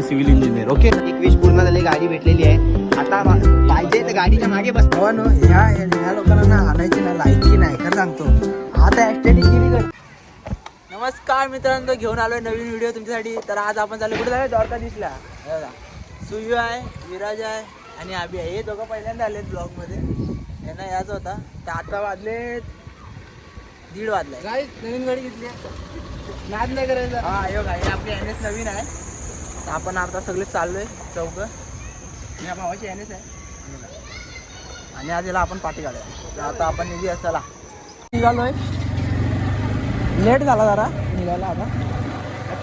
Civil engineer. Okay, 21 पूर्ण झाले, गाडी भेटलेली आहे. आता पाहिजे तर गाडीच्या मागे बस. ह्या लोकांना आणायची ना लायकी नाही खरं सांगतो. आता ऍस्टेटिक कर. नमस्कार मित्रांनो, घेऊन आलोय नवीन व्हिडिओ तुमच्यासाठी. तर आज आपण चालू कुठे झालं, द्वारका दिसला. सुयू आहे, विराज आहे आणि आबी आहे. हे दोघं पहिल्यांदा आलेत ब्लॉग मध्ये. यांना याच होता. तर आता वाजले 1:30 वाजले. नवीन गाडी घेतली नाद नाही करायचं. हा हे आपली NS नवीन आहे. तर आपण आता सगळे चाललोय चौघ. या भावाची NS आहे आणि आज याला आपण पाठी काढूया. तर आता आपण निघूया. चला निघालोय. लेट झाला जरा निघायला. आता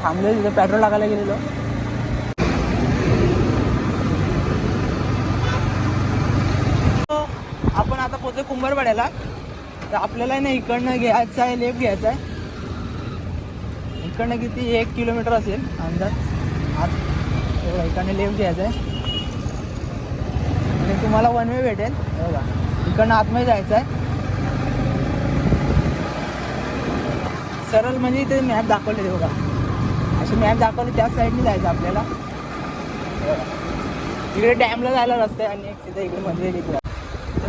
थांबले तिथे पेट्रोल टाकायला गेलेलो. आपण आता पोहोचलो कुंभारवाड्याला. तर आपल्याला ना इकडनं घ्यायचं आहे, लेफ्ट घ्यायचा आहे. इकडनं किती 1 किलोमीटर असेल अंदाज. आज इकडनं लेफ्ट घ्यायचं आहे आणि तुम्हाला वन वे भेटेल. बघा इकडनं आतमध्ये जायचं आहे. सरळ म्हणजे इथे मॅप दाखवले बघा. असे मॅप दाखवले त्याच साईडने जायचं आपल्याला. इकडे डॅमला जायला रस्ता आहे आणि एक तिथे इकडे मंदिर इकडे.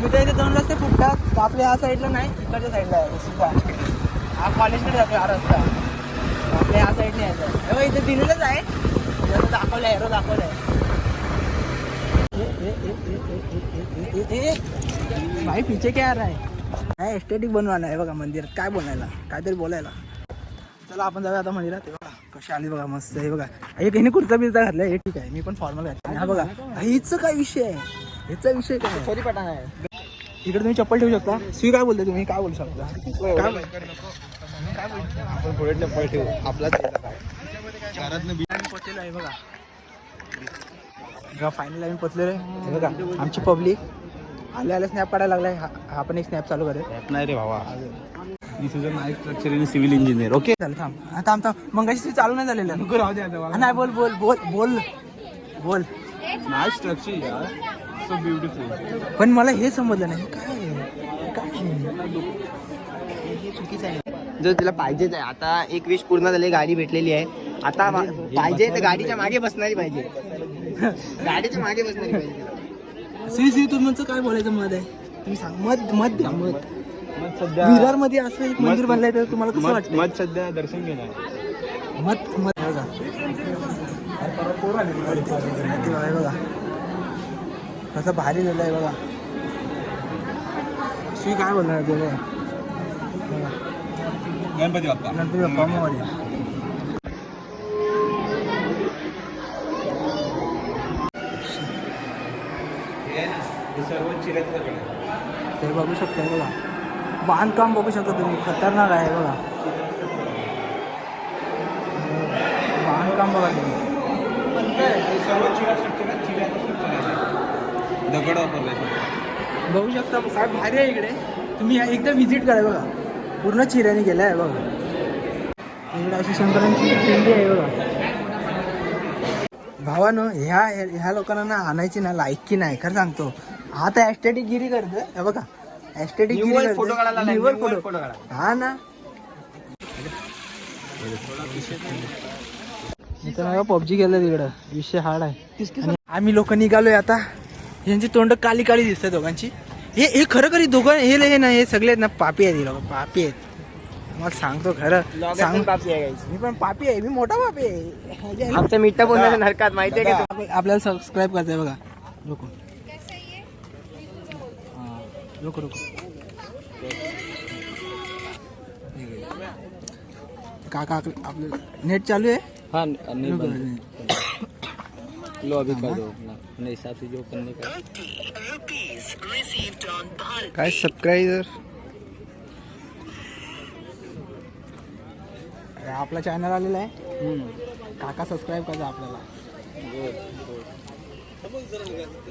मी तर इथे 2 रस्ते फुटतात. तर आपल्या ह्या साईडला नाही, इकडच्या साईडला आहे सुद्धा. हा कॉलेजकडे जातो हा रस्ता. आपल्या ह्या साईडने यायचं आहे. तेव्हा इथे दिलेलंच आहे, जसं दाखवलं आहे, एरो दाखवलं आहे. भाई पीछे क्या आ रहा है. काय एस्टेटिक बनवायला आहे बघा मंदिर. काय बोलायला, काहीतरी बोलायला. चला आपण जाऊया आता मंदिरात. हे बघा कशी आली बघा, मस्त. हे बघा एक ह्याने कुर्ता बिर्ता घातलाय. हे ठीक आहे, मी पण फॉर्मल घातला. हा बघा हिचं काय विषय आहे, ह्याचा विषय काय सॉरी पटांग आहे. इकडे तुम्ही चप्पल ठेवू शकता. स्वी काय बोलते तुम्ही, काय बोलू शकता. आपण पुढे चप्पल ठेवू आपलाच. पोचलेलो आहे बघा. फायनल आम्ही पोचलेलो आहे. हे बघा आमची पब्लिक आल्या स्नॅप काढायला लागलाय. हा पण एक स्नॅप चालू करेल. नाही रे भावा, this is a nice structure in civil engineer. Okay चालेल थांब. मंगाशी चालू नाही झालेलं. नाही बोल बोल बोल बोल बोल. नाईस स्ट्रक्चर यार, सो ब्युटिफुल. पण मला हे समजलं नाही काय चुकीचं आहे. जर तिला पाहिजेच आहे. आता 21 पूर्ण झाले, गाडी भेटलेली आहे. आता पाहिजे तर गाडीच्या मागे बसणारी पाहिजे. गाडीच्या मागे बसणारी पाहिजे. सी तुमचं काय बोलायचं मत आहे, तुम्ही सांग. मत द्या. मत विरार मध्ये असं एक मंदिर बनलंय तर तुम्हाला कसं वाटतं. मत सध्या दर्शन घेणार. मत बघा बघा कसं भारी झालं आहे बघा. सी काय बोलणार ते बघा. गणपती बाप्पा मोरया. ते बघू शकता बघा, बांधकाम बघू शकता तुम्ही. खतरनाक आहे बघा बांधकाम बघा तुम्ही. दगड वापरलाय बघू शकता काय भारी आहे. इकडे तुम्ही एकदा व्हिजिट करा बघा. पूर्ण चिऱ्याने गेला आहे बघा. इकडे अशी शंकरांची पिंडी आहे बघा. भावानं ह्या लोकांना ना आणायची ना लायकी नाही खरं सांगतो. आता ऍस्टेटिक गिरी करतोय. हे बघा ऍस्टेटिक गिरी फोटो काढायला. हा ना. मित्रांनो पबजी केलं तिकडं, विषय हार्ड आहे. आम्ही लोक निघालोय आता. यांची तोंड काली काली दिसतात दोघांची. हे खरं खरी दोघं हे ना हे सगळे ना पापी आहेत. लोक पापी आहेत. मला सांगतो खरं सांग. मी पण पापी आहे, मी मोठा पापी आहे. आमचं मिठा बोलण्याच्या नरकात माहिती आहे का. आपल्याला सबस्क्राईब करायचंय बघा. लोक काका आपलं नेट चालू आहे. हाँ लो अभी कर दो अपने हिसाब से जो करने का. काय सबस्क्रायबर आपला चॅनल आलेला आहे. काका सबस्क्राईब करा आपल्याला.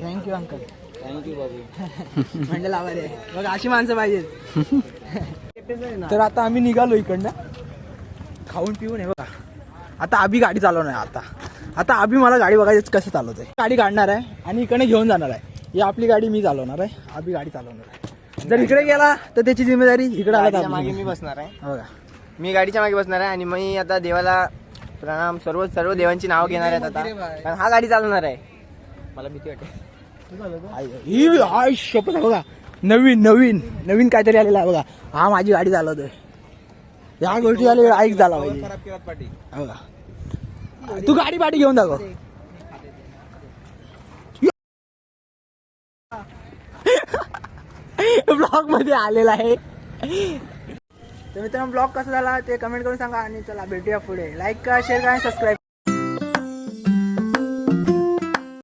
Thank you uncle. थँक्यू बाबू. म्हणजे लावा रे बघा अशी माणसं पाहिजेत. तर आता आम्ही निघालो इकडनं खाऊन पिऊन. हे बघा आता आभी गाडी चालवणार. आता आभी मला गाडी बघायचं कसं चालवतंय. गाडी काढणार आहे आणि इकडे घेऊन जाणार आहे. ही आपली गाडी मी चालवणार आहे. आभी गाडी चालवणार आहे. जर इकडे गेला तर त्याची जिम्मेदारी इकडे आला गाडीच्या तर मागे आपली. मी बसणार आहे. हो का? मी गाडीच्या मागे बसणार आहे आणि मी आता देवाला प्रणाम सर्व सर्व देवांची नाव घेणार आहेत आता, कारण हा गाडी चालवणार आहे. मला भीती वाटते. ही शपथ बघा, नवीन नवीन नवीन काहीतरी आलेलं आहे बघा. हा माझी गाडी चालवतोय. या गोष्टी झाली ऐक झाला पाहिजे. हो का? तू गाडी पाठी घेऊन दाखव. ब्लॉग मध्ये आलेला आहे. तर मित्रांनो ब्लॉग कसा झाला ते कमेंट करून सांगा आणि चला भेटूया पुढे. लाईक करा, शेअर करा आणि सबस्क्राईब.